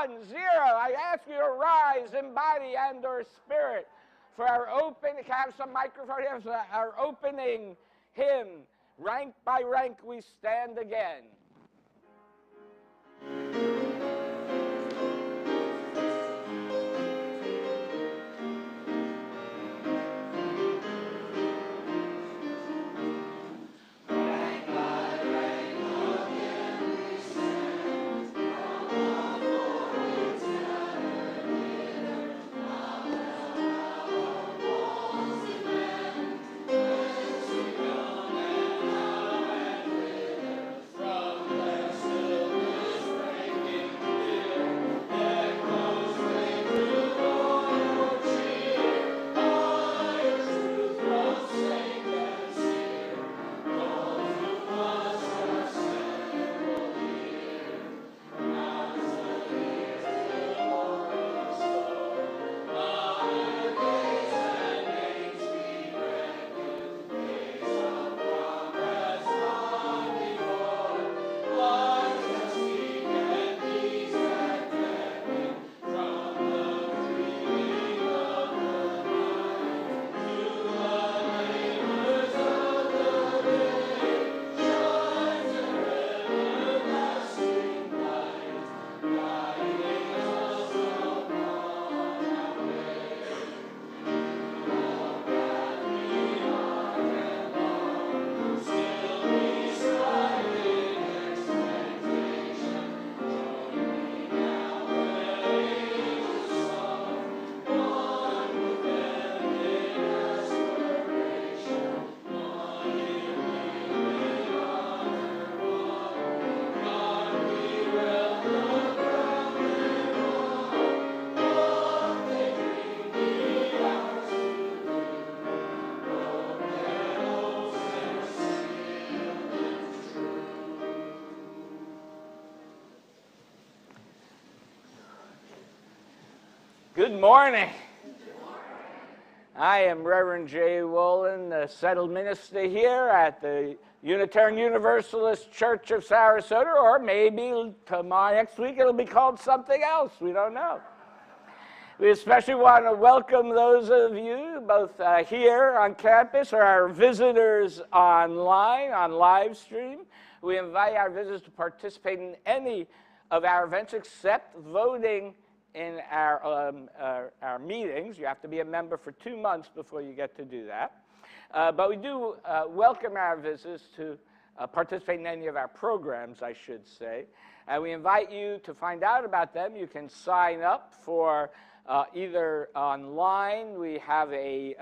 1, 0. I ask you to rise in body and or spirit for our open, can I have some microphone here? For our opening hymn, Rank by Rank We Stand Again. Good morning. I am Reverend J. Wolin, the settled minister here at the Unitarian Universalist Church of Sarasota, or maybe tomorrow, next week, it'll be called something else. We don't know. We especially want to welcome those of you, both here on campus or our visitors online, on live stream. We invite our visitors to participate in any of our events except voting in our meetings. You have to be a member for 2 months before you get to do that. But we do welcome our visitors to participate in any of our programs, I should say. And we invite you to find out about them. You can sign up for either online. We have a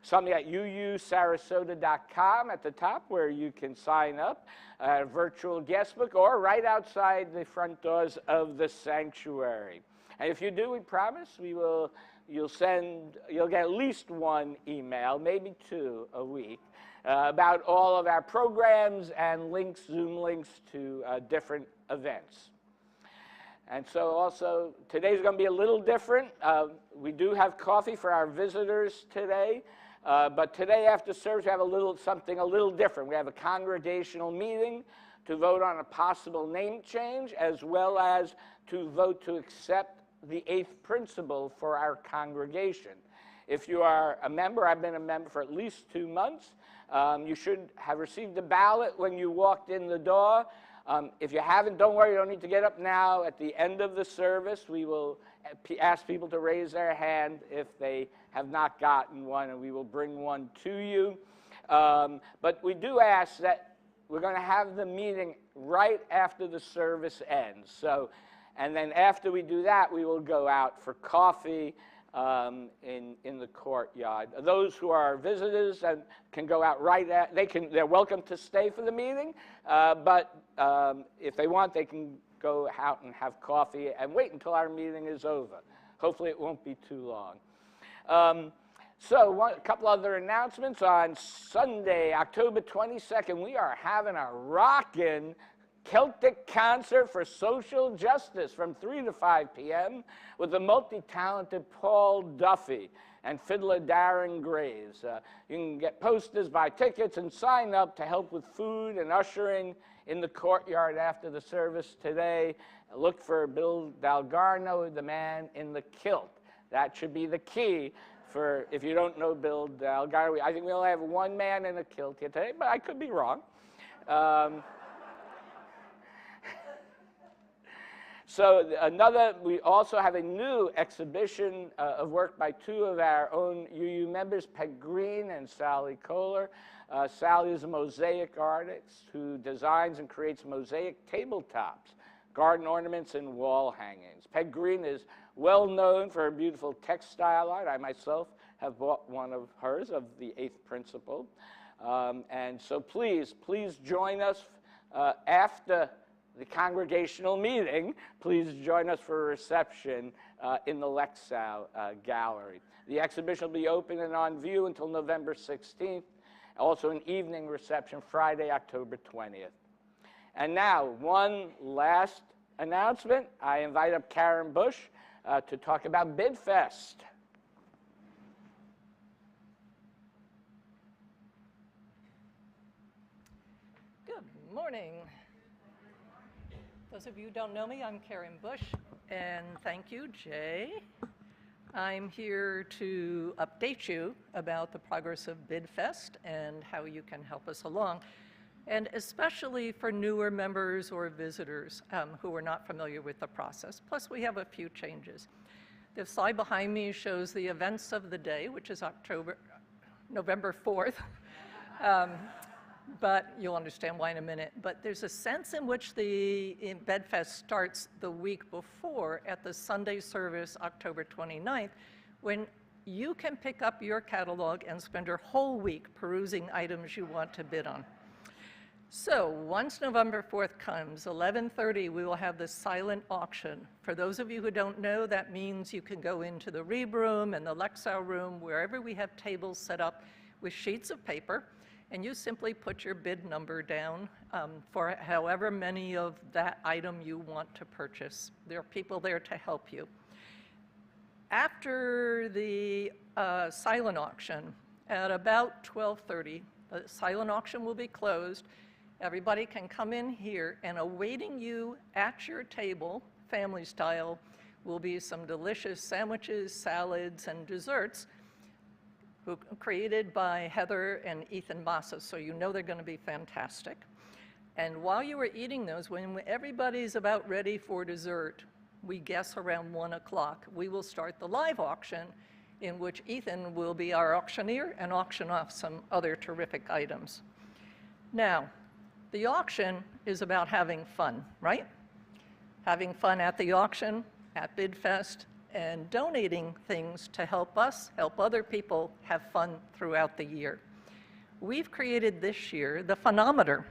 something at uusarasota.com at the top where you can sign up, a virtual guest book, or right outside the front doors of the sanctuary. And if you do, we promise you'll get at least one email, maybe 2 a week, about all of our programs and links, Zoom links to different events. And so also, today's going to be a little different. We do have coffee for our visitors today, but today after service we have something a little different. We have a congregational meeting to vote on a possible name change, as well as to vote to accept the 8th principle for our congregation. If you are a member, I've been a member for at least 2 months, you should have received a ballot when you walked in the door. If you haven't, don't worry, you don't need to get up now. At the end of the service, we will ask people to raise their hand if they have not gotten one, and we will bring one to you. But we do ask that we're going to have the meeting right after the service ends. And then after we do that, we will go out for coffee in the courtyard. Those who are visitors and can go out they're welcome to stay for the meeting, but if they want, they can go out and have coffee and wait until our meeting is over. Hopefully it won't be too long. A couple other announcements. On Sunday, October 22nd, we are having a rockin' Celtic concert for social justice from 3 to 5 p.m. with the multi-talented Paul Duffy and fiddler Darren Graves. You can get posters, buy tickets, and sign up to help with food and ushering in the courtyard after the service today. Look for Bill Dalgarno, the man in the kilt. That should be the key for, if you don't know Bill Dalgarno. I think we only have one man in a kilt here today, but I could be wrong. We also have a new exhibition of work by two of our own UU members, Peg Green and Sally Kohler. Sally is a mosaic artist who designs and creates mosaic tabletops, garden ornaments, and wall hangings. Peg Green is well known for her beautiful textile art. I myself have bought one of hers, of the 8th Principle. And so please join us after the congregational meeting. Please join us for a reception in the Lexow Gallery. The exhibition will be open and on view until November 16th. Also an evening reception Friday, October 20th. And now, one last announcement. I invite up Karen Bush to talk about BidFest. Good morning. Those of you who don't know me, I'm Karen Bush, and thank you, Jay. I'm here to update you about the progress of BidFest and how you can help us along, and especially for newer members or visitors who are not familiar with the process. Plus, we have a few changes. The slide behind me shows the events of the day, which is November 4th. But you'll understand why in a minute. But there's a sense in which the BidFest starts the week before at the Sunday service, October 29th, when you can pick up your catalog and spend your whole week perusing items you want to bid on. So once November 4th comes, 11:30, we will have the silent auction. For those of you who don't know, that means you can go into the Reeb room and the Lexow room, wherever we have tables set up with sheets of paper, and you simply put your bid number down for however many of that item you want to purchase. There are people there to help you. After the silent auction, at about 12:30, the silent auction will be closed. Everybody can come in here, and awaiting you at your table, family style, will be some delicious sandwiches, salads, and desserts created by Heather and Ethan Massa, so you know they're going to be fantastic. And while you are eating those, when everybody's about ready for dessert, we guess around 1 o'clock, we will start the live auction, in which Ethan will be our auctioneer and auction off some other terrific items. Now, the auction is about having fun, right? Having fun at the auction, at BidFest, and donating things to help us, help other people have fun throughout the year. We've created this year the Funometer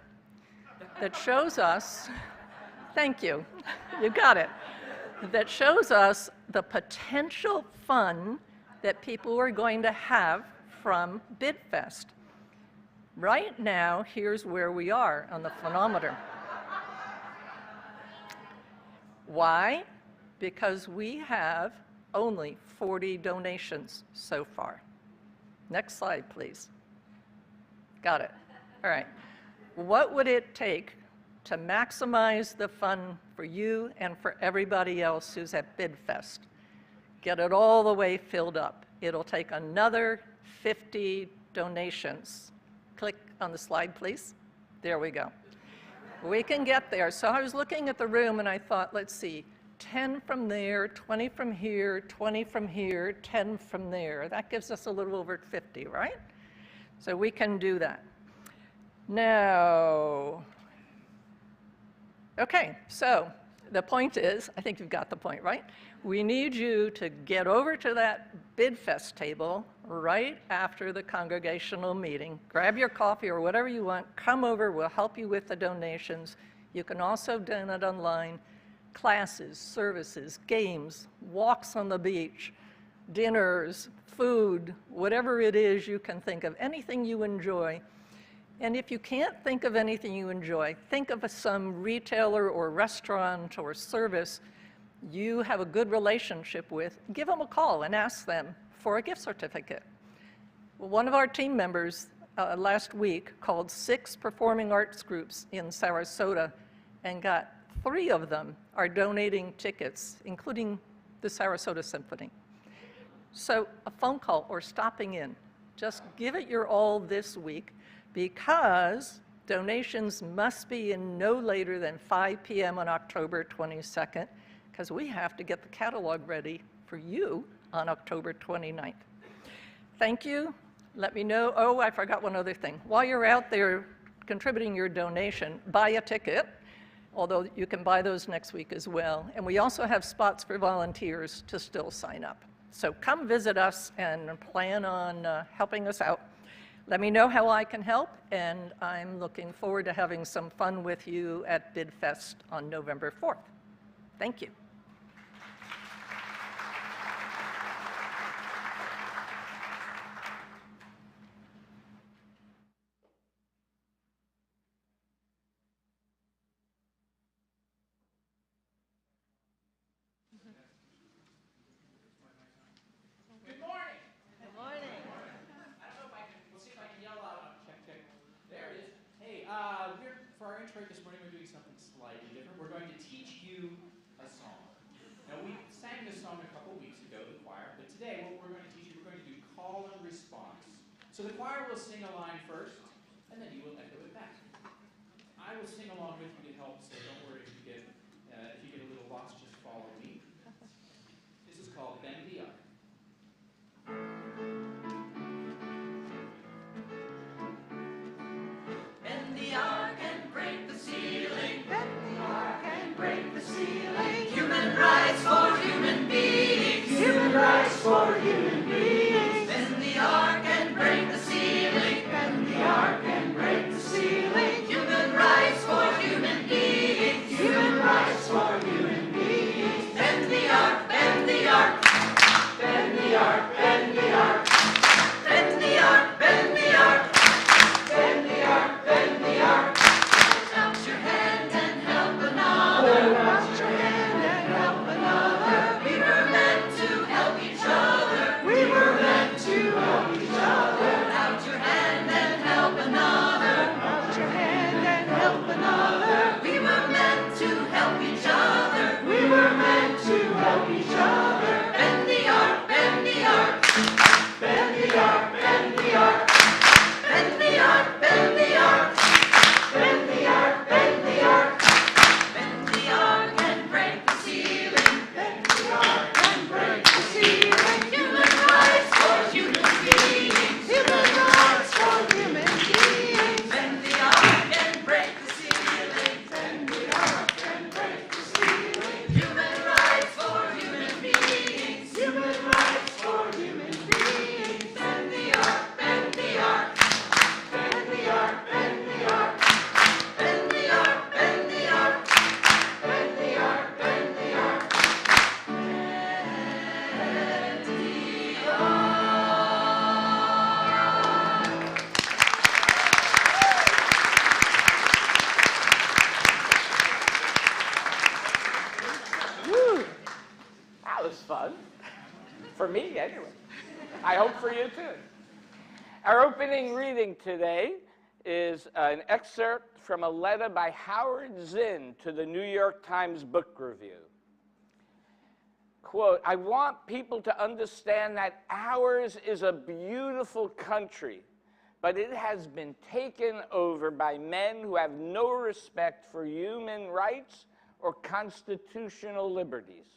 that shows us, thank you, you got it, that shows us the potential fun that people are going to have from BidFest. Right now, here's where we are on the Funometer. Why? Because we have only 40 donations so far. Next slide, please. Got it. All right. What would it take to maximize the fun for you and for everybody else who's at BidFest? Get it all the way filled up. It'll take another 50 donations. Click on the slide, please. There we go. We can get there. So I was looking at the room and I thought, let's see, 10 from there, 20 from here, 20 from here, 10 from there. That gives us a little over 50, right? So we can do that. Now, okay, so the point is, I think you've got the point, right? We need you to get over to that BidFest table right after the congregational meeting. Grab your coffee or whatever you want, come over, we'll help you with the donations. You can also donate online. Classes, services, games, walks on the beach, dinners, food, whatever it is you can think of, anything you enjoy. And if you can't think of anything you enjoy, think of some retailer or restaurant or service you have a good relationship with. Give them a call and ask them for a gift certificate. Well, one of our team members last week called 6 performing arts groups in Sarasota and got 3 of them are donating tickets, including the Sarasota Symphony. So a phone call or stopping in, just give it your all this week, because donations must be in no later than 5 p.m. on October 22nd, because we have to get the catalog ready for you on October 29th. Thank you. Let me know. Oh, I forgot one other thing. While you're out there contributing your donation, buy a ticket, although you can buy those next week as well. And we also have spots for volunteers to still sign up. So come visit us and plan on helping us out. Let me know how I can help, and I'm looking forward to having some fun with you at BidFest on November 4th. Thank you. For our intro this morning, we're doing something slightly different. We're going to teach you a song. Now, we sang this song a couple weeks ago, the choir, but today what we're going to teach you, we're going to do call and response. So the choir will sing a line first, and then you will echo it back. I will sing along with you to help, so don't worry if you get a little lost, just follow me. This is called Bend the Arc. Bend the arc and break the ceiling. Bend the arc and break the ceiling. Human rights for human beings. Human rights for human beings. Bend the arc and break the ceiling. Bend the arc and break the ceiling. Human rights for human beings. Human rights for human beings. Bend the arc, bend the arc. Bend the arc, bend the arc. Bend the arc, bend the arc. Bend the arc, bend the arc. Put out your hand and help another. Put out your hand and help another. We were meant to help each other. We were meant to help each other. Put out your hand and help another. Put out your hand and help another. We were meant to help each other. We were meant to help each other. Bend the arc, bend the arc. Bend the arc, bend the arc. Bend the arc, bend the arc. Bend the arc, bend the arc. Bend the arc and break the ceiling. Bend the arc and break the ceiling. Human rights for human beings. Human rights for human beings. Bend the arc and break the ceiling. Bend the arc and break the ceiling. Human rights for human beings. Human rights for human beings. Bend the arc, bend the arc. Bend the arc, bend the arc. Bend the arc, bend the arc. Bend the arc, bend the arc. Bend the arc. Woo! That was fun. For me, anyway. I hope for you, too. Our opening reading today is an excerpt from a letter by Howard Zinn to the New York Times Book Review. Quote, I want people to understand that ours is a beautiful country, but it has been taken over by men who have no respect for human rights or constitutional liberties.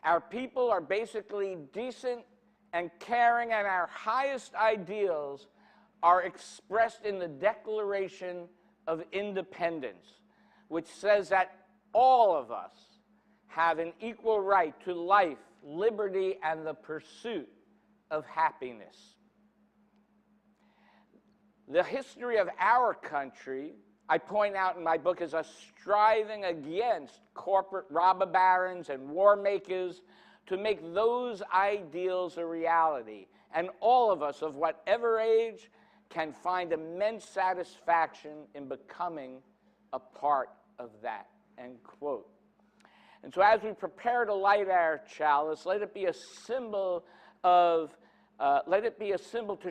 Our people are basically decent and caring, and our highest ideals are expressed in the Declaration of Independence, which says that all of us have an equal right to life, liberty, and the pursuit of happiness. The history of our country, I point out in my book, is us striving against corporate robber barons and war makers to make those ideals a reality. And all of us, of whatever age, can find immense satisfaction in becoming a part of that, end quote. And so as we prepare to light our chalice, let it be a symbol to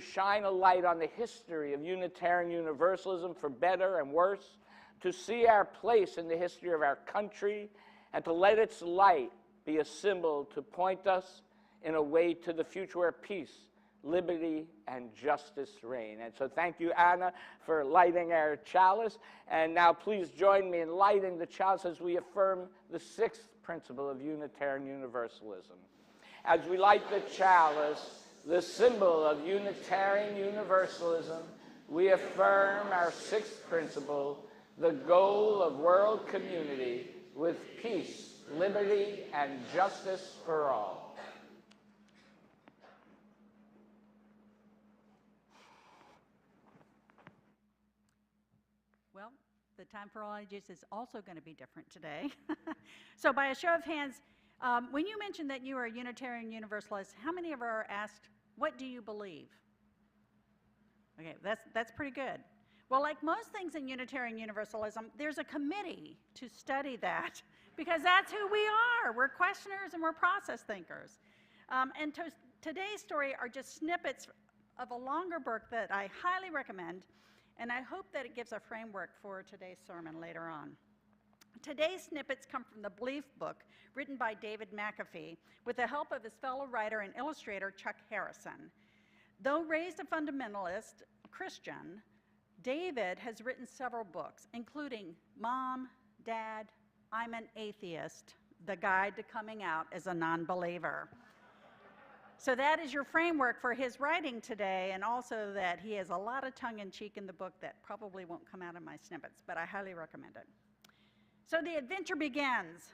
shine a light on the history of Unitarian Universalism, for better and worse, to see our place in the history of our country, and to let its light be a symbol to point us in a way to the future where peace, liberty, and justice reign. And so thank you, Anna, for lighting our chalice. And now please join me in lighting the chalice as we affirm the sixth principle of Unitarian Universalism. As we light the chalice, the symbol of Unitarian Universalism, we affirm our sixth principle, the goal of world community with peace, liberty, and justice for all. Well, the time for all ages is also going to be different today. So by a show of hands, when you mentioned that you are a Unitarian Universalist, how many of are asked, what do you believe? Okay, that's pretty good. Well, like most things in Unitarian Universalism, there's a committee to study that, because that's who we are. We're questioners and we're process thinkers. And today's story are just snippets of a longer book that I highly recommend, and I hope that it gives a framework for today's sermon later on. Today's snippets come from the Belief book, written by David McAfee, with the help of his fellow writer and illustrator, Chuck Harrison. Though raised a fundamentalist Christian, David has written several books, including Mom, Dad, I'm an Atheist, The Guide to Coming Out as a Non-Believer. So that is your framework for his writing today, and also that he has a lot of tongue-in-cheek in the book that probably won't come out of my snippets, but I highly recommend it. So the adventure begins.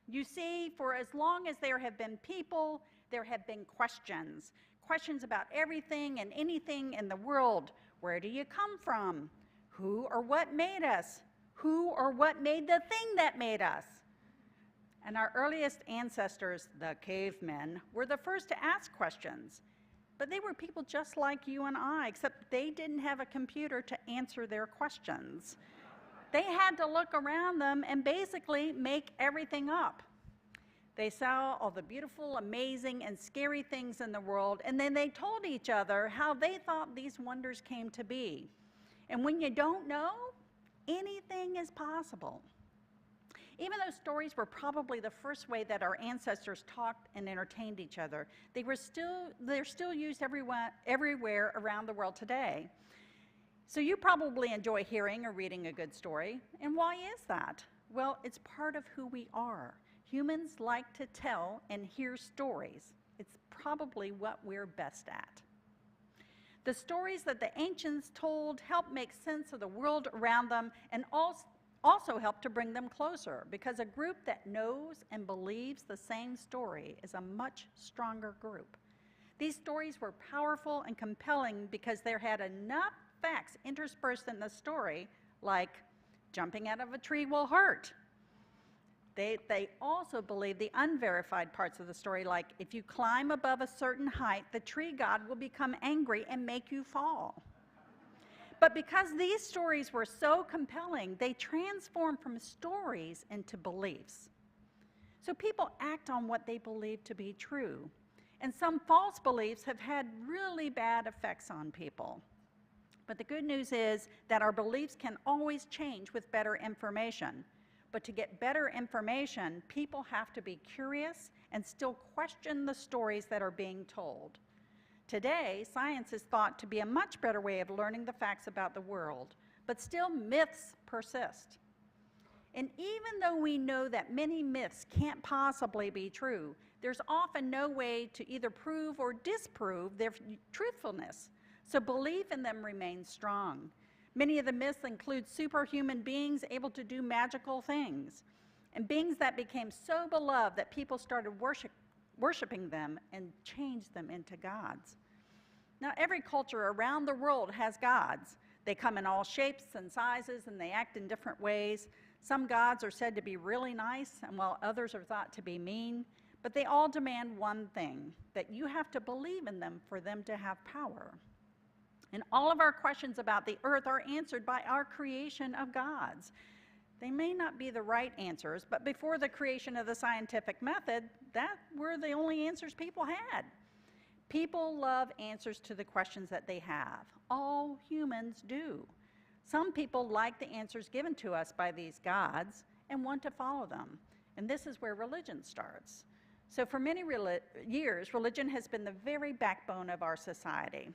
You see, for as long as there have been people, there have been questions. Questions about everything and anything in the world. Where do you come from? Who or what made us? Who or what made the thing that made us? And our earliest ancestors, the cavemen, were the first to ask questions. But they were people just like you and I, except they didn't have a computer to answer their questions. They had to look around them and basically make everything up. They saw all the beautiful, amazing, and scary things in the world, and then they told each other how they thought these wonders came to be. And when you don't know, anything is possible. Even though stories were probably the first way that our ancestors talked and entertained each other, they're still used everywhere around the world today. So you probably enjoy hearing or reading a good story. And why is that? Well, it's part of who we are. Humans like to tell and hear stories. It's probably what we're best at. The stories that the ancients told help make sense of the world around them, and also help to bring them closer, because a group that knows and believes the same story is a much stronger group. These stories were powerful and compelling because they had enough facts interspersed in the story, like jumping out of a tree will hurt. They also believe the unverified parts of the story, like if you climb above a certain height, the tree god will become angry and make you fall. But because these stories were so compelling, they transformed from stories into beliefs. So people act on what they believe to be true. And some false beliefs have had really bad effects on people. But the good news is that our beliefs can always change with better information. But to get better information, people have to be curious and still question the stories that are being told. Today, science is thought to be a much better way of learning the facts about the world, but still myths persist. And even though we know that many myths can't possibly be true, there's often no way to either prove or disprove their truthfulness, so belief in them remains strong. Many of the myths include superhuman beings able to do magical things, and beings that became so beloved that people started worshiping them and changed them into gods. Now, every culture around the world has gods. They come in all shapes and sizes, and they act in different ways. Some gods are said to be really nice, and while others are thought to be mean, but they all demand one thing, that you have to believe in them for them to have power. And all of our questions about the earth are answered by our creation of gods. They may not be the right answers, but before the creation of the scientific method, that were the only answers people had. People love answers to the questions that they have. All humans do. Some people like the answers given to us by these gods and want to follow them. And this is where religion starts. So for many years, religion has been the very backbone of our society.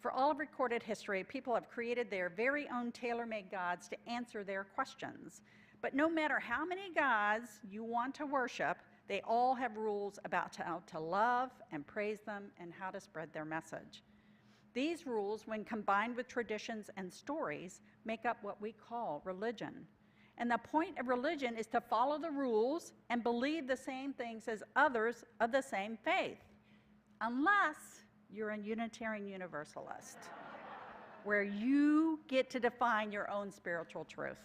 For all of recorded history, people have created their very own tailor-made gods to answer their questions. But no matter how many gods you want to worship, they all have rules about how to love and praise them and how to spread their message. These rules, when combined with traditions and stories, make up what we call religion. And the point of religion is to follow the rules and believe the same things as others of the same faith, unless you're a Unitarian Universalist, where you get to define your own spiritual truth.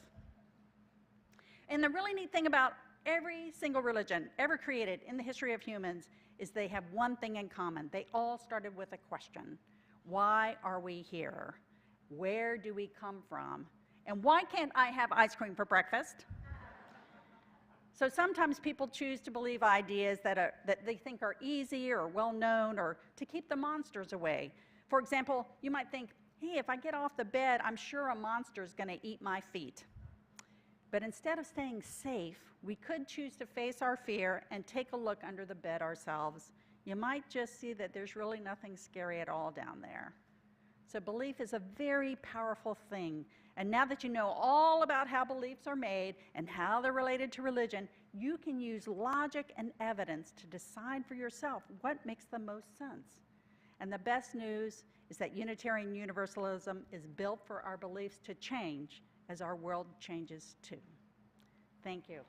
And the really neat thing about every single religion ever created in the history of humans is they have one thing in common. They all started with a question. Why are we here? Where do we come from? And why can't I have ice cream for breakfast? So sometimes people choose to believe ideas that they think are easy or well-known, or to keep the monsters away. For example, you might think, hey, if I get off the bed, I'm sure a monster is going to eat my feet. But instead of staying safe, we could choose to face our fear and take a look under the bed ourselves. You might just see that there's really nothing scary at all down there. So belief is a very powerful thing. And now that you know all about how beliefs are made and how they're related to religion, you can use logic and evidence to decide for yourself what makes the most sense. And the best news is that Unitarian Universalism is built for our beliefs to change as our world changes too. Thank you.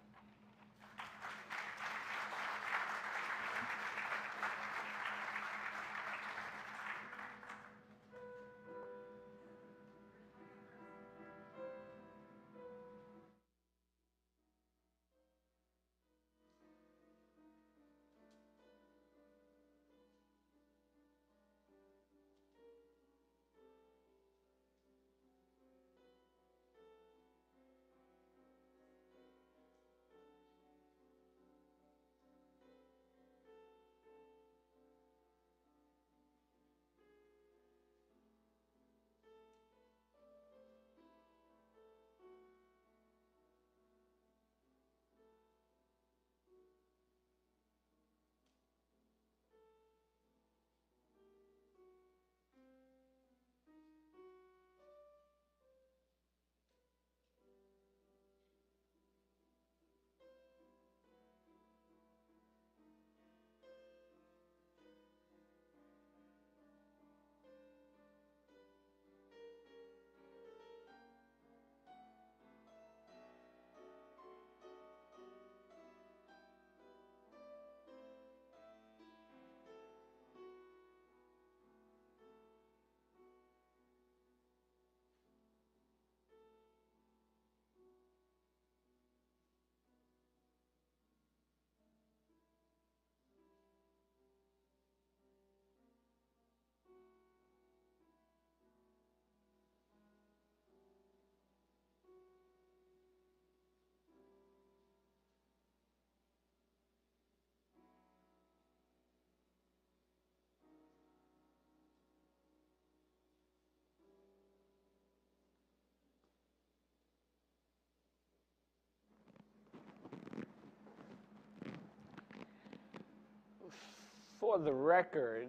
For the record,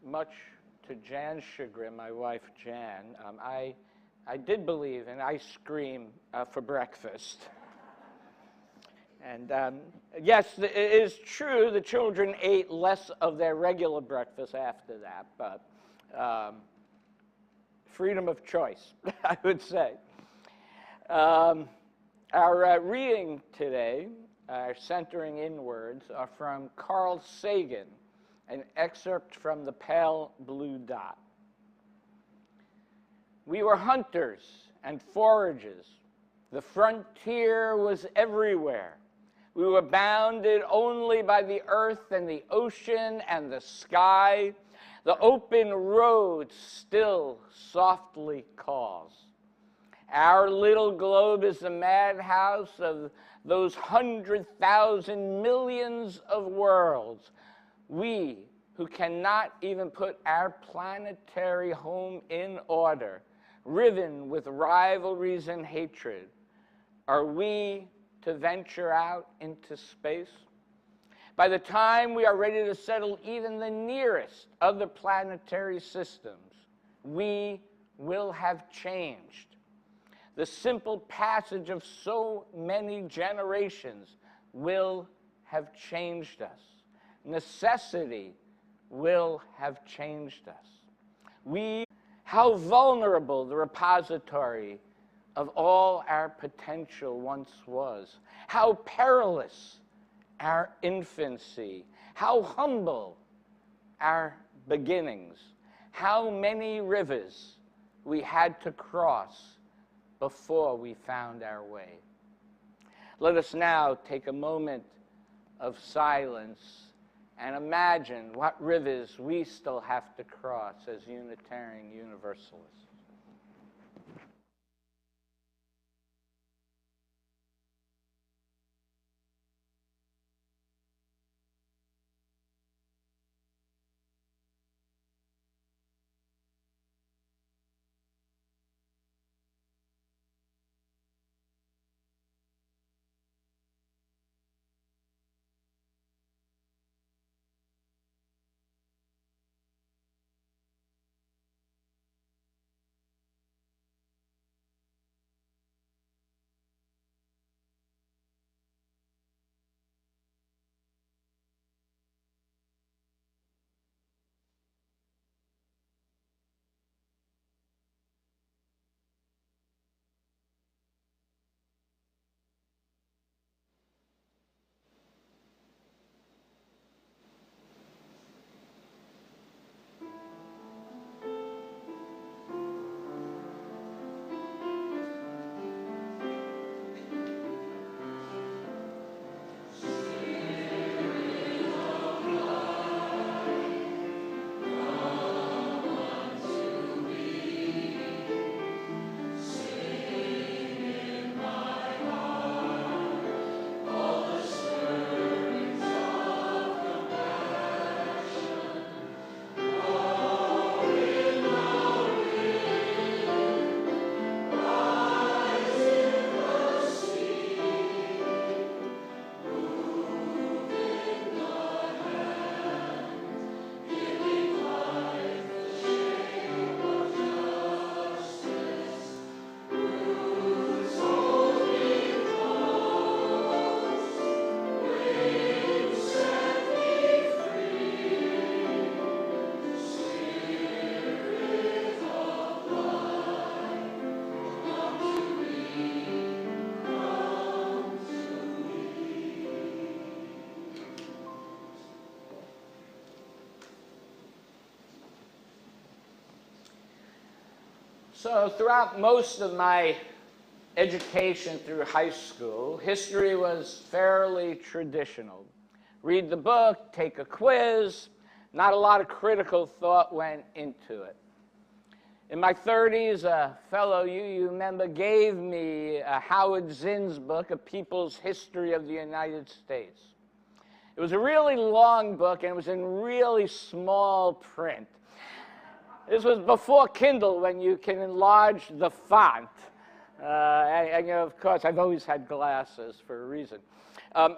much to Jan's chagrin, my wife Jan, I did believe in ice cream for breakfast. And yes, it is true the children ate less of their regular breakfast after that, but freedom of choice, I would say. Our reading today, our centering inwards, are from Carl Sagan, an excerpt from The Pale Blue Dot. We were hunters and foragers. The frontier was everywhere. We were bounded only by the earth and the ocean and the sky. The open road still softly calls. Our little globe is the madhouse of those 100,000 millions of worlds. We, who cannot even put our planetary home in order, riven with rivalries and hatred, are we to venture out into space? By the time we are ready to settle even the nearest of the planetary systems, we will have changed. The simple passage of so many generations will have changed us. Necessity will have changed us. How vulnerable the repository of all our potential once was. How perilous our infancy. How humble our beginnings. How many rivers we had to cross before we found our way. Let us now take a moment of silence and imagine what rivers we still have to cross as Unitarian Universalists. So throughout most of my education through high school, history was fairly traditional. Read the book, take a quiz, not a lot of critical thought went into it. In my 30s, a fellow you remember gave me Howard Zinn's book, A People's History of the United States. It was a really long book, and it was in really small print. This was before Kindle, when you can enlarge the font. And you know, of course, I've always had glasses for a reason.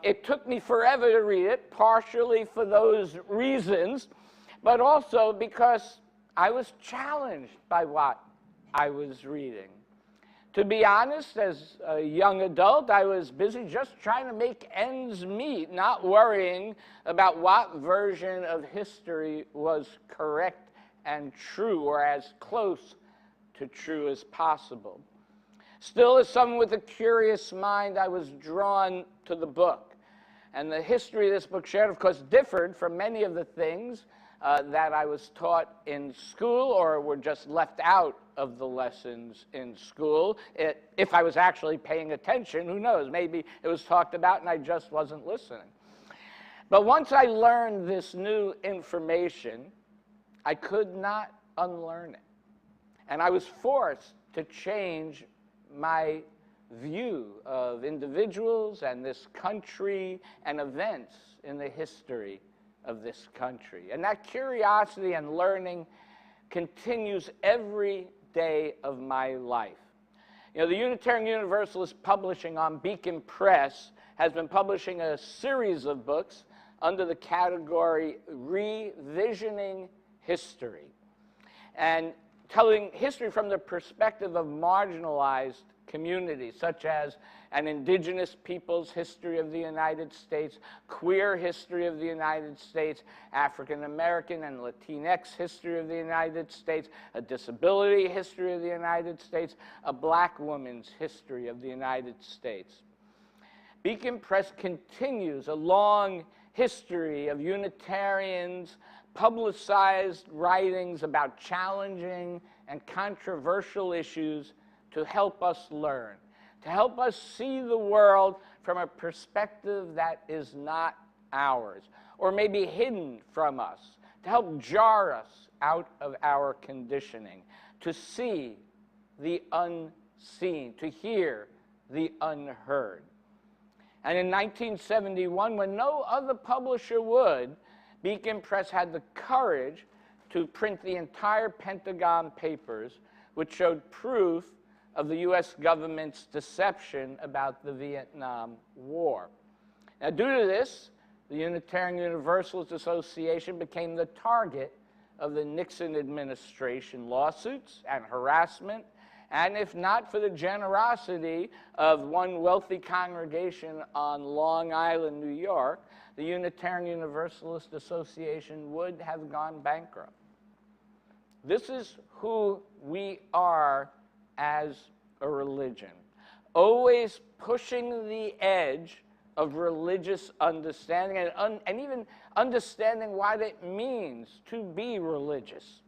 It took me forever to read it, partially for those reasons, but also because I was challenged by what I was reading. To be honest, as a young adult, I was busy just trying to make ends meet, not worrying about what version of history was correct and true, or as close to true as possible. Still, as someone with a curious mind, I was drawn to the book. And the history of this book shared, of course, differed from many of the things that I was taught in school, or were just left out of the lessons in school. If I was actually paying attention, who knows? Maybe it was talked about and I just wasn't listening. But once I learned this new information, I could not unlearn it. And I was forced to change my view of individuals and this country and events in the history of this country. And that curiosity and learning continues every day of my life. You know, the Unitarian Universalist Publishing on Beacon Press has been publishing a series of books under the category Revisioning History, and telling history from the perspective of marginalized communities, such as an indigenous people's history of the United States, queer history of the United States, African American and Latinx history of the United States, a disability history of the United States, a black woman's history of the United States. Beacon Press continues a long history of Unitarians' publicized writings about challenging and controversial issues to help us learn, to help us see the world from a perspective that is not ours, or maybe hidden from us, to help jar us out of our conditioning, to see the unseen, to hear the unheard. And in 1971, when no other publisher would, Beacon Press had the courage to print the entire Pentagon Papers, which showed proof of the U.S. government's deception about the Vietnam War. Now, due to this, the Unitarian Universalist Association became the target of the Nixon administration lawsuits and harassment, and if not for the generosity of one wealthy congregation on Long Island, New York, the Unitarian Universalist Association would have gone bankrupt. This is who we are as a religion, always pushing the edge of religious understanding and even understanding what it means to be religious.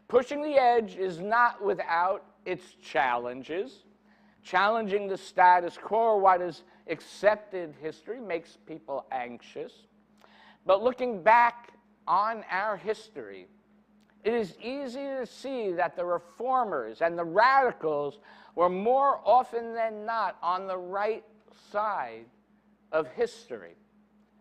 Pushing the edge is not without its challenges. Challenging the status quo, or what is accepted history, makes people anxious. But looking back on our history, it is easy to see that the reformers and the radicals were more often than not on the right side of history,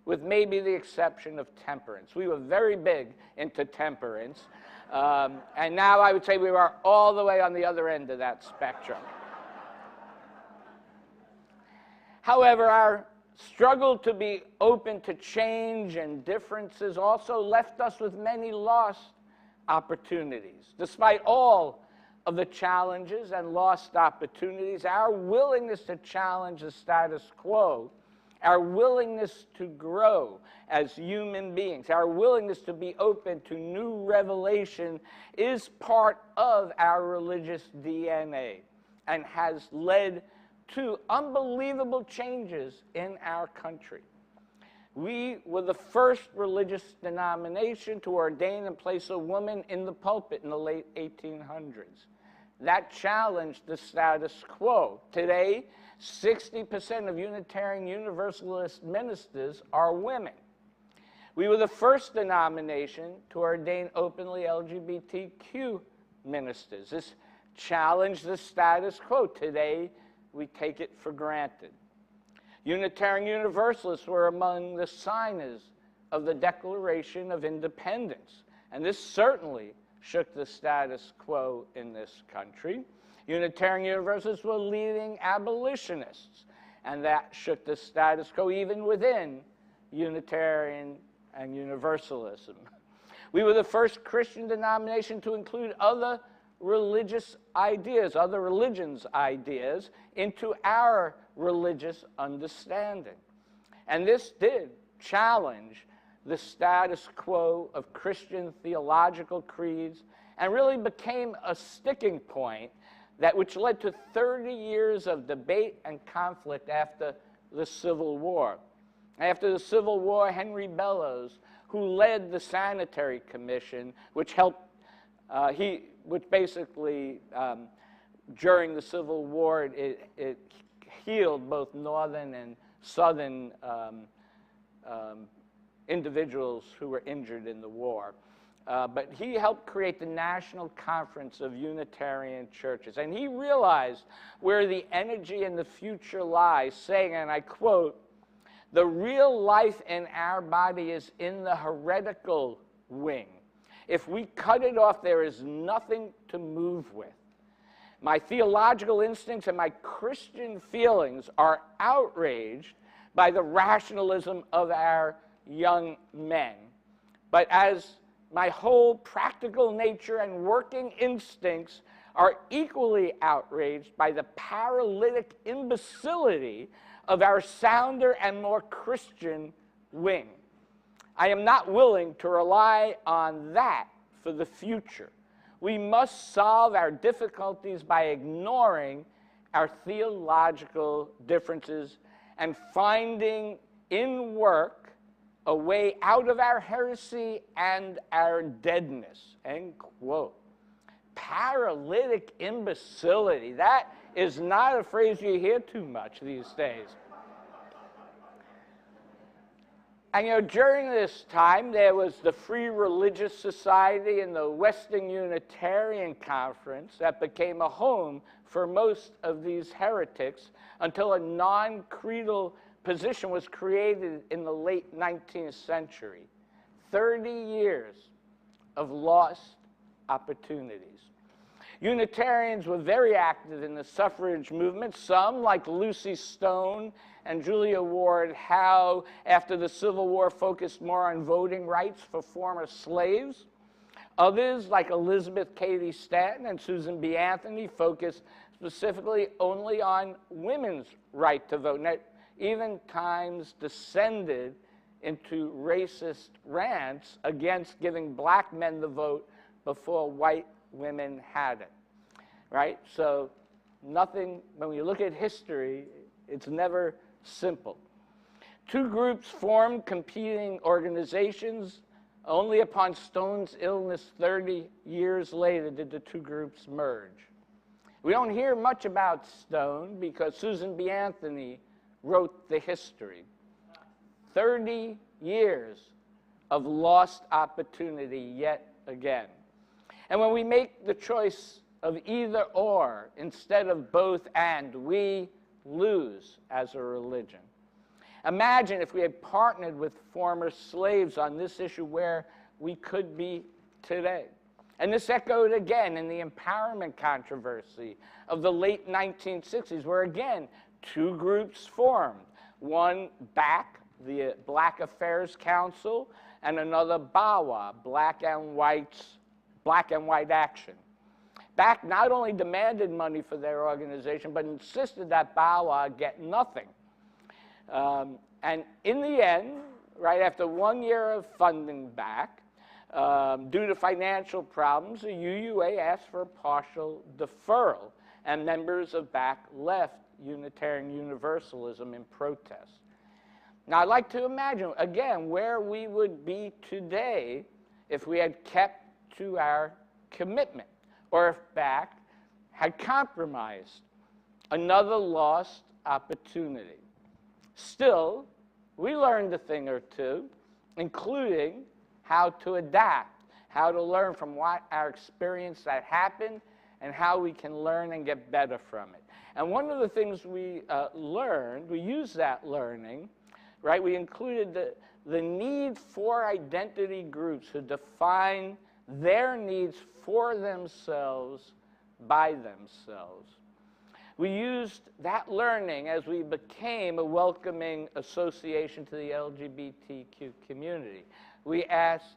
with maybe the exception of temperance. We were very big into temperance, and now I would say we are all the way on the other end of that spectrum. However, our struggle to be open to change and differences also left us with many lost opportunities. Despite all of the challenges and lost opportunities, our willingness to challenge the status quo, our willingness to grow as human beings, our willingness to be open to new revelation is part of our religious DNA and has led to unbelievable changes in our country. We were the first religious denomination to ordain and place a woman in the pulpit in the late 1800s. That challenged the status quo. Today, 60% of Unitarian Universalist ministers are women. We were the first denomination to ordain openly LGBTQ ministers. This challenged the status quo. Today, we take it for granted. Unitarian Universalists were among the signers of the Declaration of Independence, and this certainly shook the status quo in this country. Unitarian Universalists were leading abolitionists, and that shook the status quo even within Unitarian and Universalism. We were the first Christian denomination to include other religious ideas, other religions' ideas, into our religious understanding. And this did challenge the status quo of Christian theological creeds and really became a sticking point which led to 30 years of debate and conflict after the Civil War. After the Civil War, Henry Bellows, who led the Sanitary Commission, which basically, during the Civil War, it healed both northern and southern individuals who were injured in the war. But he helped create the National Conference of Unitarian Churches. And he realized where the energy and the future lies, saying, and I quote, "The real life in our body is in the heretical wing. If we cut it off, there is nothing to move with. My theological instincts and my Christian feelings are outraged by the rationalism of our young men. But as my whole practical nature and working instincts are equally outraged by the paralytic imbecility of our sounder and more Christian wing. I am not willing to rely on that for the future. We must solve our difficulties by ignoring our theological differences and finding in work a way out of our heresy and our deadness, end quote. Paralytic imbecility, that is not a phrase you hear too much these days. And during this time, there was the Free Religious Society and the Western Unitarian Conference that became a home for most of these heretics until a non-creedal position was created in the late 19th century. 30 years of lost opportunities. Unitarians were very active in the suffrage movement. Some, like Lucy Stone and Julia Ward Howe, after the Civil War, focused more on voting rights for former slaves. Others, like Elizabeth Cady Stanton and Susan B. Anthony, focused specifically only on women's right to vote, and at even times descended into racist rants against giving black men the vote before white women had it, right? So nothing, when we look at history, it's never simple. Two groups formed competing organizations. Only upon Stone's illness 30 years later did the two groups merge. We don't hear much about Stone because Susan B. Anthony wrote the history. 30 years of lost opportunity yet again. And when we make the choice of either or instead of both and, we lose as a religion. Imagine if we had partnered with former slaves on this issue, where we could be today. And this echoed again in the empowerment controversy of the late 1960s, where again, two groups formed. One, BAC, the Black Affairs Council, and another BAWA, Black and White Action. BAC not only demanded money for their organization, but insisted that BAWA get nothing. And in the end, right after 1 year of funding BAC, due to financial problems, the UUA asked for a partial deferral, and members of BAC left Unitarian Universalism in protest. Now, I'd like to imagine, again, where we would be today if we had kept to our commitment, or if BAC had compromised. Another lost opportunity. Still, we learned a thing or two, including how to adapt, how to learn from what our experience that happened, and how we can learn and get better from it. And one of the things we learned, we used that learning, right? We included the need for identity groups who define their needs for themselves by themselves. We used that learning as we became a welcoming association to the LGBTQ community. We asked,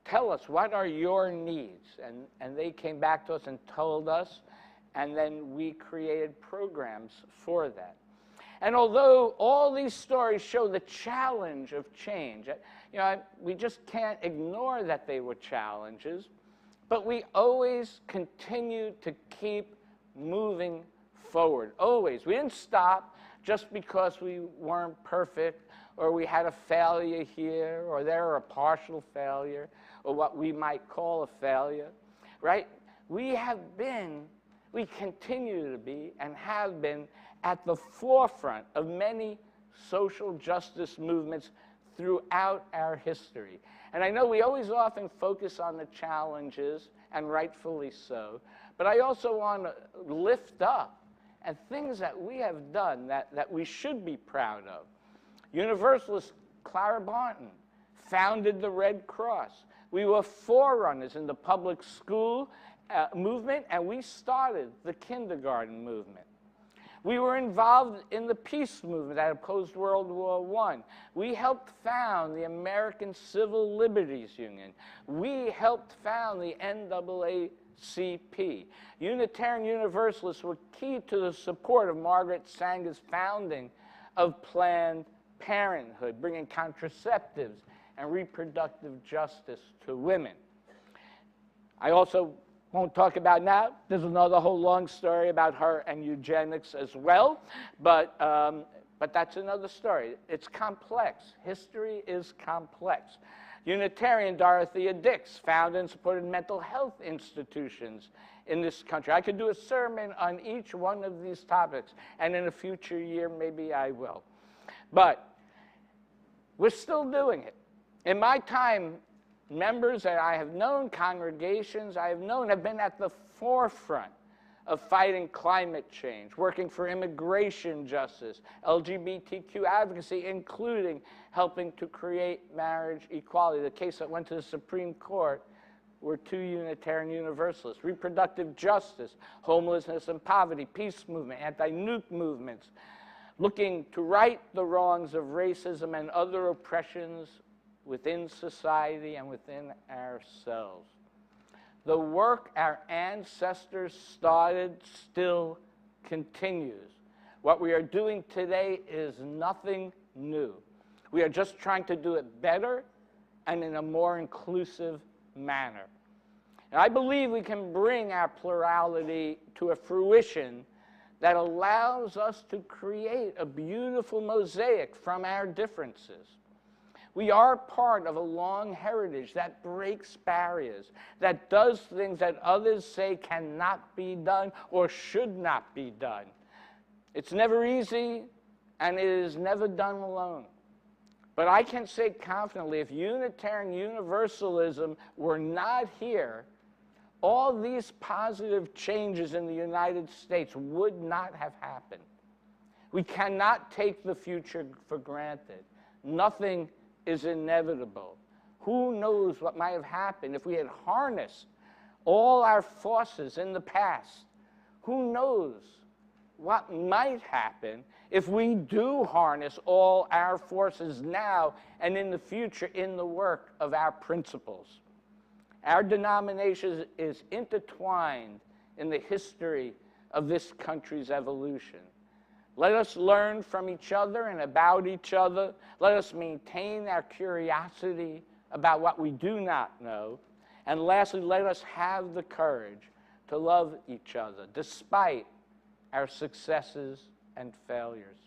tell us, what are your needs? And they came back to us and told us, and then we created programs for that. And although all these stories show the challenge of change, we just can't ignore that they were challenges, but we always continued to keep moving forward, always. We didn't stop just because we weren't perfect, or we had a failure here, or there or a partial failure, or what we might call a failure, right? We continue to be and have been at the forefront of many social justice movements throughout our history. And I know we always often focus on the challenges, and rightfully so, but I also want to lift up and things that we have done that we should be proud of. Universalist Clara Barton founded the Red Cross. We were forerunners in the public school movement, and we started the kindergarten movement. We were involved in the peace movement that opposed World War I. We helped found the American Civil Liberties Union. We helped found the NAACP. Unitarian Universalists were key to the support of Margaret Sanger's founding of Planned Parenthood, bringing contraceptives and reproductive justice to women. I also won't talk about now. There's another whole long story about her and eugenics as well, but that's another story. It's complex. History is complex. Unitarian Dorothea Dix founded and supported mental health institutions in this country. I could do a sermon on each one of these topics, and in a future year, maybe I will. But we're still doing it. In my time, members that I have known, congregations I have known, have been at the forefront of fighting climate change, working for immigration justice, LGBTQ advocacy, including helping to create marriage equality. The case that went to the Supreme Court were 2 Unitarian Universalists. Reproductive justice, homelessness and poverty, peace movement, anti-nuke movements, looking to right the wrongs of racism and other oppressions within society and within ourselves. The work our ancestors started still continues. What we are doing today is nothing new. We are just trying to do it better and in a more inclusive manner. And I believe we can bring our plurality to a fruition that allows us to create a beautiful mosaic from our differences. We are part of a long heritage that breaks barriers, that does things that others say cannot be done or should not be done. It's never easy, and it is never done alone. But I can say confidently, if Unitarian Universalism were not here, all these positive changes in the United States would not have happened. We cannot take the future for granted. Nothing is inevitable. Who knows what might have happened if we had harnessed all our forces in the past? Who knows what might happen if we do harness all our forces now and in the future in the work of our principles? Our denomination is intertwined in the history of this country's evolution. Let us learn from each other and about each other. Let us maintain our curiosity about what we do not know. And lastly, let us have the courage to love each other despite our successes and failures.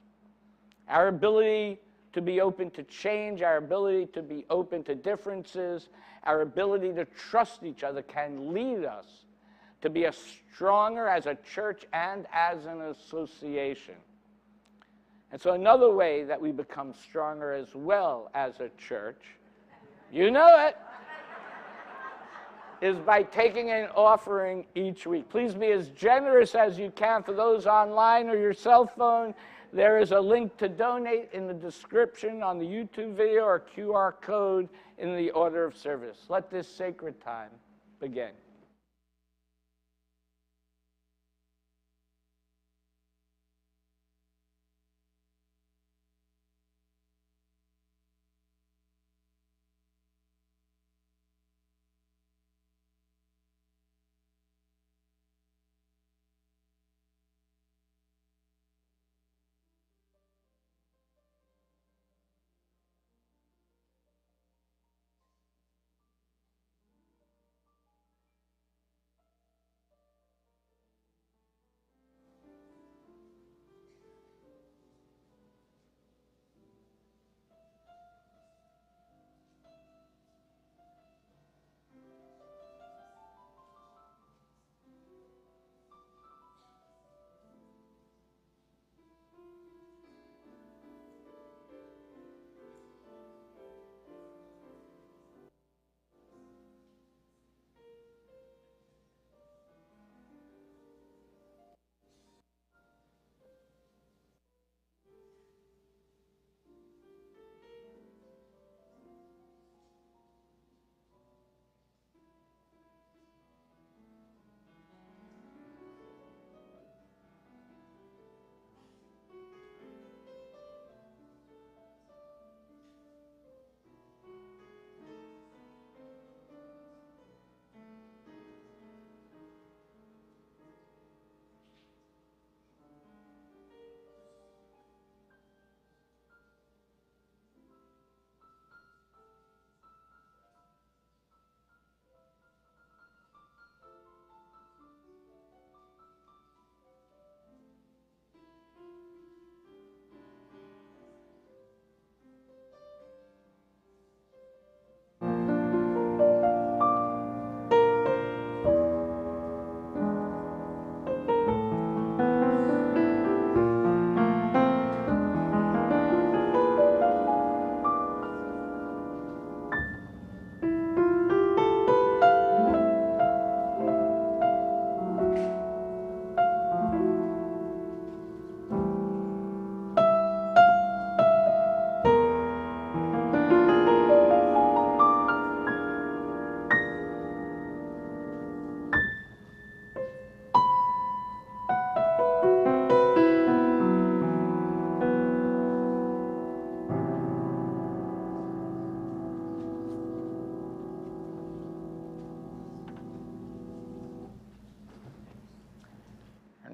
Our ability to be open to change, our ability to be open to differences, our ability to trust each other can lead us to be stronger as a church and as an association. And so another way that we become stronger as well as a church, you know it, is by taking an offering each week. Please be as generous as you can. For those online or your cell phone, there is a link to donate in the description on the YouTube video or QR code in the order of service. Let this sacred time begin.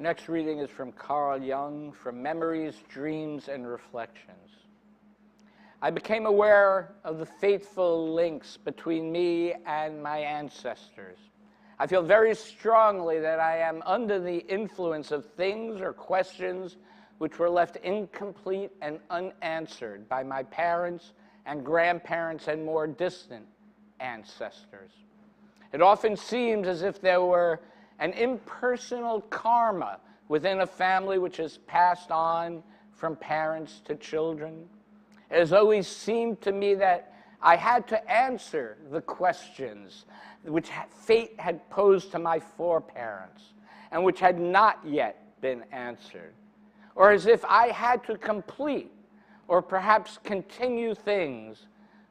next reading is from Carl Jung, from Memories, Dreams, and Reflections. I became aware of the fateful links between me and my ancestors. I feel very strongly that I am under the influence of things or questions which were left incomplete and unanswered by my parents and grandparents and more distant ancestors. It often seems as if there were an impersonal karma within a family which is passed on from parents to children. It has always seemed to me that I had to answer the questions which fate had posed to my foreparents and which had not yet been answered, or as if I had to complete or perhaps continue things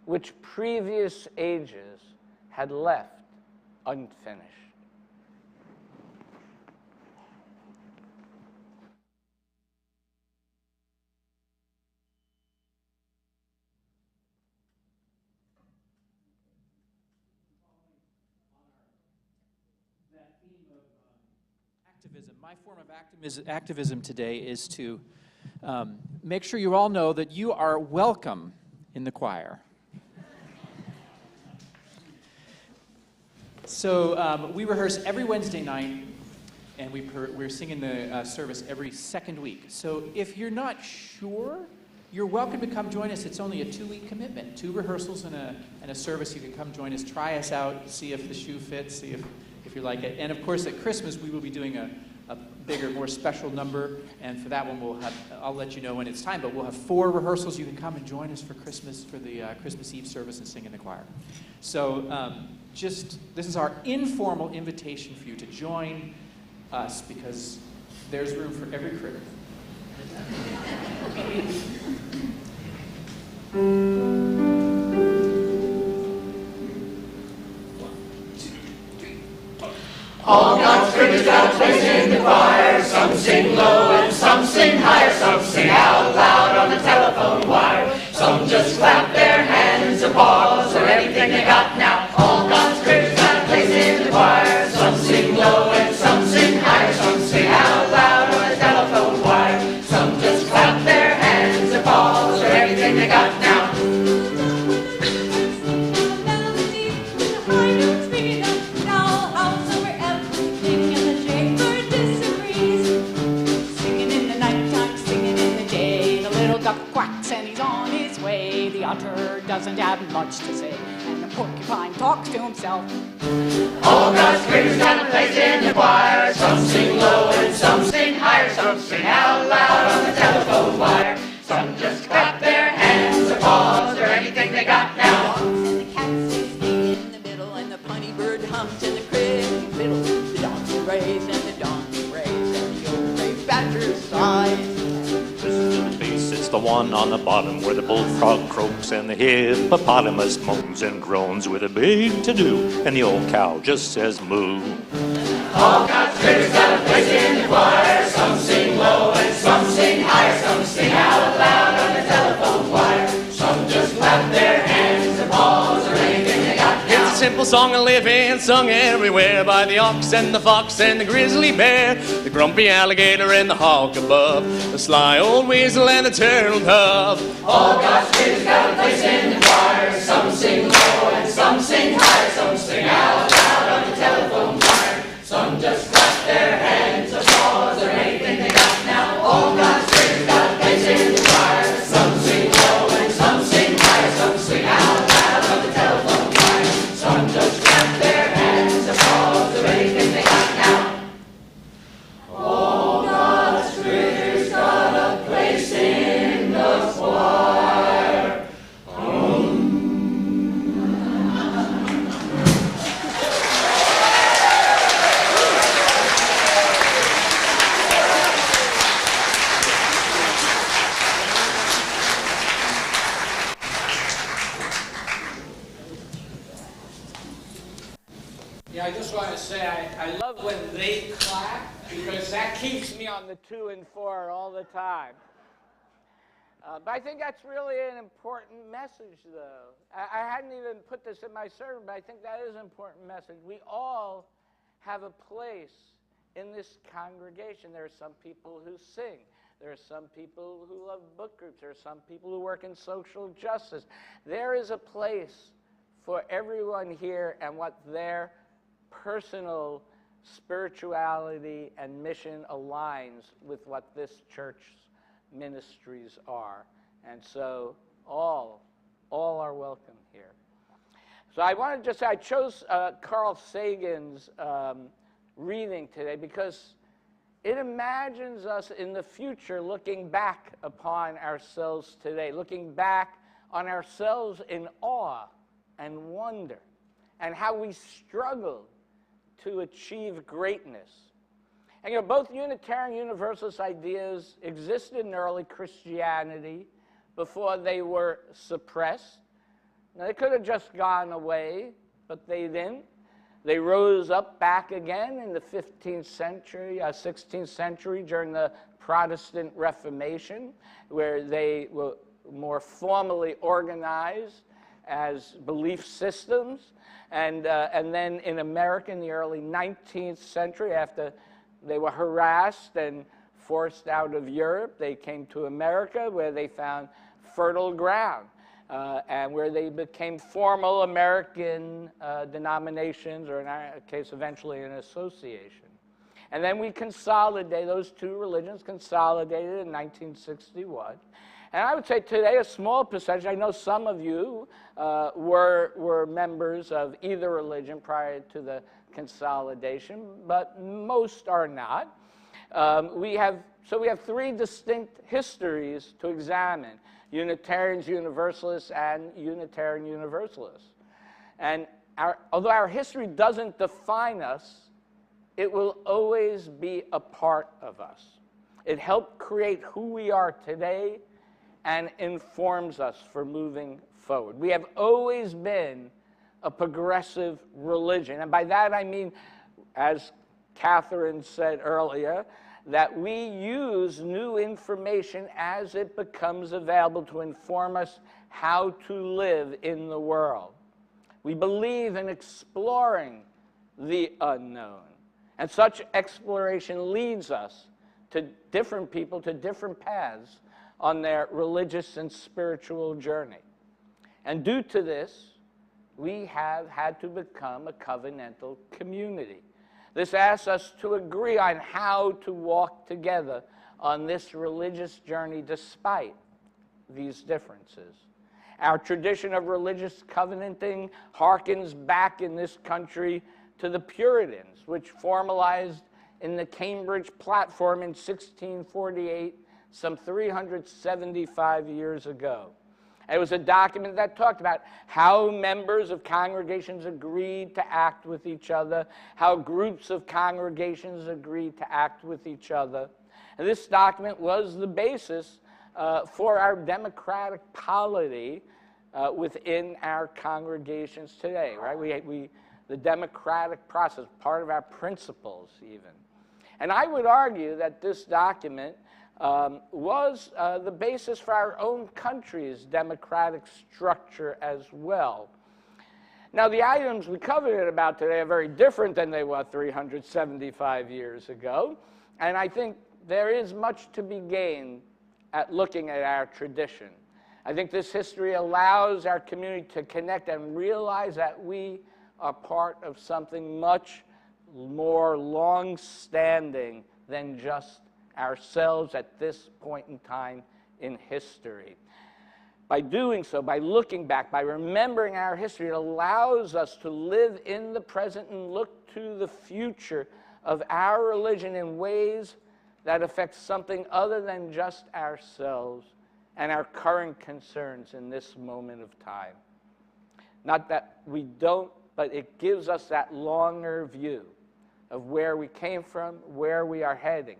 which previous ages had left unfinished. Activism. My form of activism today is to make sure you all know that you are welcome in the choir. So we rehearse every Wednesday night, and we're singing the service every second week. So if you're not sure, you're welcome to come join us. It's only a 2-week commitment, 2 rehearsals and a service. You can come join us, try us out, see if the shoe fits, see if you like it. And of course, at Christmas, we will be doing a bigger, more special number. And for that one, I'll let you know when it's time, but we'll have 4 rehearsals. You can come and join us for Christmas, for the Christmas Eve service and sing in the choir. So this is our informal invitation for you to join us, because there's room for every critter. All God's critters got a place in the choir. Some sing low and some sing higher. Some sing out loud on the telephone wire. Some just clap their hands or paws or anything they got now. All God's critters got a place in the choir. Some sing low and some sing higher. Some sing out loud on the telephone wire. Some just clap their hands or paws or anything they got now. Quacks and he's on his way. The otter doesn't have much to say, and the porcupine talks to himself. All God's critters got a place in the choir. Some sing low and some sing higher. Some sing out loud on the telephone wire. Some just clap their hands or paws or anything they got now. And the cat stays in the middle, and the punny bird hums in the cricket fiddle. The donkey brays and the donkey brays, and the old gray badger sighs. It's the one on the bottom where the bullfrog croaks and the hippopotamus moans and groans with a big to-do, and the old cow just says moo. All God's critters got a place in the choir. Some sing low and some sing higher. Some sing out loud on the telephone wire. Some just clap their hands or paws or anything they got now. It's a simple song of living, sung everywhere by the ox and the fox and the grizzly bear, the grumpy alligator and the hawk above, the sly old weasel and the turtle dove. All God's critters got a place in the choir. Some sing low and some sing higher. Some sing out loud on the telephone wire. Some just clap their hands or paws or anything they got now. All God's critters got a place in the choir. Some sing low and some sing higher. Some sing out loud on the telephone wire. Some just clap their hands or paws or anything they got now. All God's critters got a place in the choir. Yeah, I just want to say I love when they clap, because that keeps me on the 2 and 4 all the time. But I think that's really an important message, though. I hadn't even put this in my sermon, but I think that is an important message. We all have a place in this congregation. There are some people who sing. There are some people who love book groups. There are some people who work in social justice. There is a place for everyone here and what their personal spirituality and mission aligns with what this church's ministries are. And so all are welcome here. So I want to just say I chose Carl Sagan's reading today because it imagines us in the future looking back upon ourselves today, looking back on ourselves in awe and wonder, and how we struggled to achieve greatness. And you know, both Unitarian Universalist ideas existed in early Christianity before they were suppressed. Now, they could have just gone away, but they didn't. They rose up back again in the 15th century, 16th century during the Protestant Reformation, where they were more formally organized as belief systems. And then in America in the early 19th century, after they were harassed and forced out of Europe, they came to America where they found fertile ground. And where they became formal American denominations, or in our case, eventually an association. And then we consolidated, those two religions consolidated in 1961. And I would say today a small percentage, I know some of you were members of either religion prior to the consolidation, but most are not. We have three distinct histories to examine: Unitarians, Universalists, and Unitarian Universalists. And although our history doesn't define us, it will always be a part of us. It helped create who we are today and informs us for moving forward. We have always been a progressive religion. And by that I mean, as Catherine said earlier, that we use new information as it becomes available to inform us how to live in the world. We believe in exploring the unknown. And such exploration leads us to different people, to different paths on their religious and spiritual journey. And due to this, we have had to become a covenantal community. This asks us to agree on how to walk together on this religious journey despite these differences. Our tradition of religious covenanting harkens back in this country to the Puritans, which formalized in the Cambridge Platform in 1648, some 375 years ago. It was a document that talked about how members of congregations agreed to act with each other, how groups of congregations agreed to act with each other. And this document was the basis for our democratic polity within our congregations today, right? The democratic process, part of our principles even. And I would argue that this document was the basis for our own country's democratic structure as well. Now, the items we covered about today are very different than they were 375 years ago, and I think there is much to be gained at looking at our tradition. I think this history allows our community to connect and realize that we are part of something much more long-standing than just ourselves at this point in time in history. By doing so, by looking back, by remembering our history, it allows us to live in the present and look to the future of our religion in ways that affect something other than just ourselves and our current concerns in this moment of time. Not that we don't, but it gives us that longer view of where we came from, where we are heading.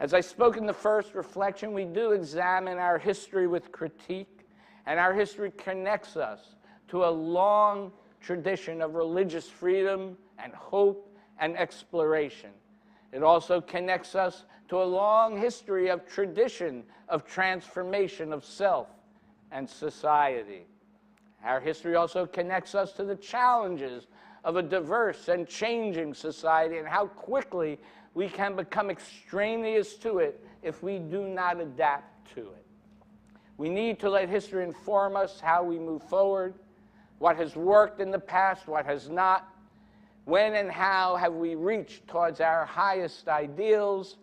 As I spoke in the first reflection, we do examine our history with critique, and our history connects us to a long tradition of religious freedom and hope and exploration. It also connects us to a long history of tradition of transformation of self and society. Our history also connects us to the challenges of a diverse and changing society, and how quickly we can become extraneous to it if we do not adapt to it. We need to let history inform us how we move forward, what has worked in the past, what has not, when and how have we reached towards our highest ideals,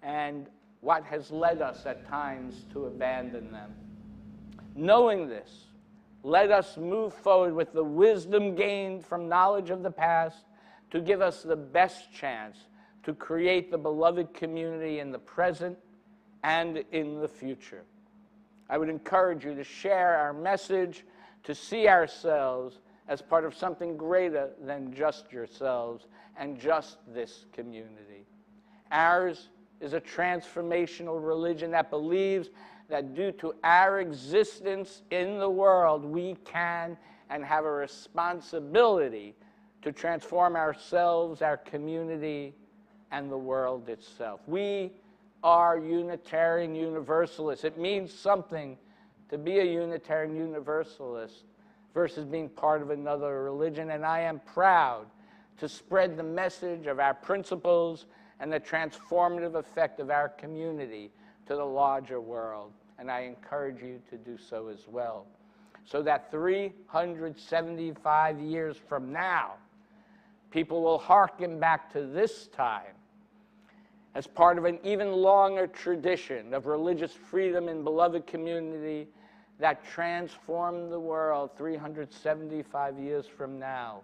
and what has led us at times to abandon them. Knowing this, let us move forward with the wisdom gained from knowledge of the past to give us the best chance to create the beloved community in the present and in the future. I would encourage you to share our message, to see ourselves as part of something greater than just yourselves and just this community. Ours is a transformational religion that believes that due to our existence in the world, we can and have a responsibility to transform ourselves, our community, and the world itself. We are Unitarian Universalists. It means something to be a Unitarian Universalist versus being part of another religion, and I am proud to spread the message of our principles and the transformative effect of our community to the larger world, and I encourage you to do so as well, so that 375 years from now, people will hearken back to this time as part of an even longer tradition of religious freedom and beloved community that transformed the world 375 years from now.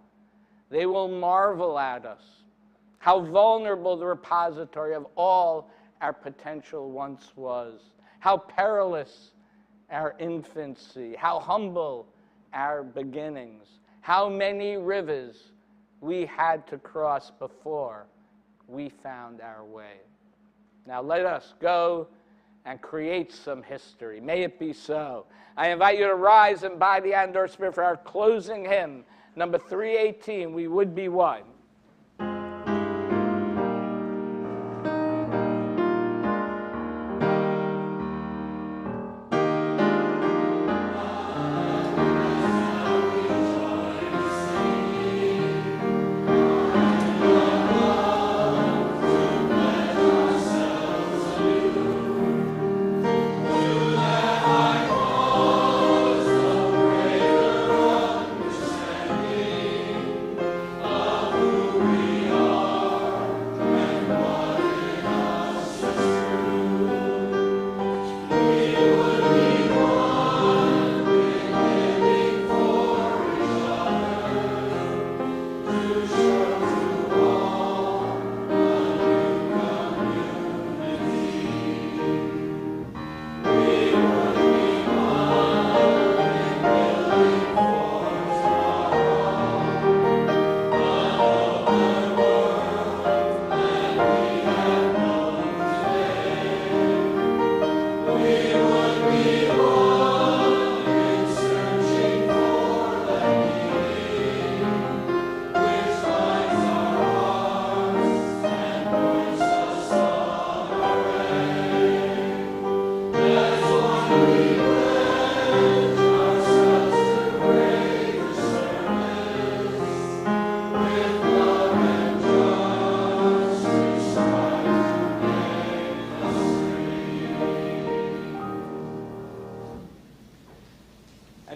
They will marvel at us, how vulnerable the repository of all our potential once was, how perilous our infancy, how humble our beginnings, how many rivers we had to cross before we found our way. Now let us go and create some history. May it be so. I invite you to rise in body and or spirit for our closing hymn, number 318, We Would Be One.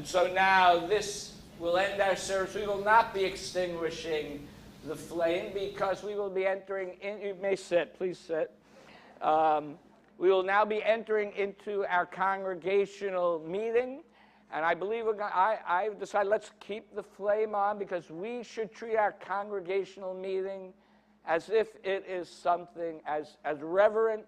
So now this will end our service. We will not be extinguishing the flame because we will be entering in. You may sit, please sit. We will now be entering into our congregational meeting. And I believe I've decided let's keep the flame on because we should treat our congregational meeting as if it is something as reverent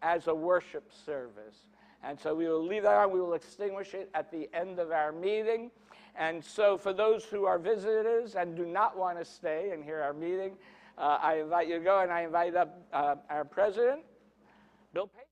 as a worship service. And so we will leave that on. We will extinguish it at the end of our meeting. And so for those who are visitors and do not want to stay and hear our meeting, I invite you to go, and I invite up our president, Bill Payton.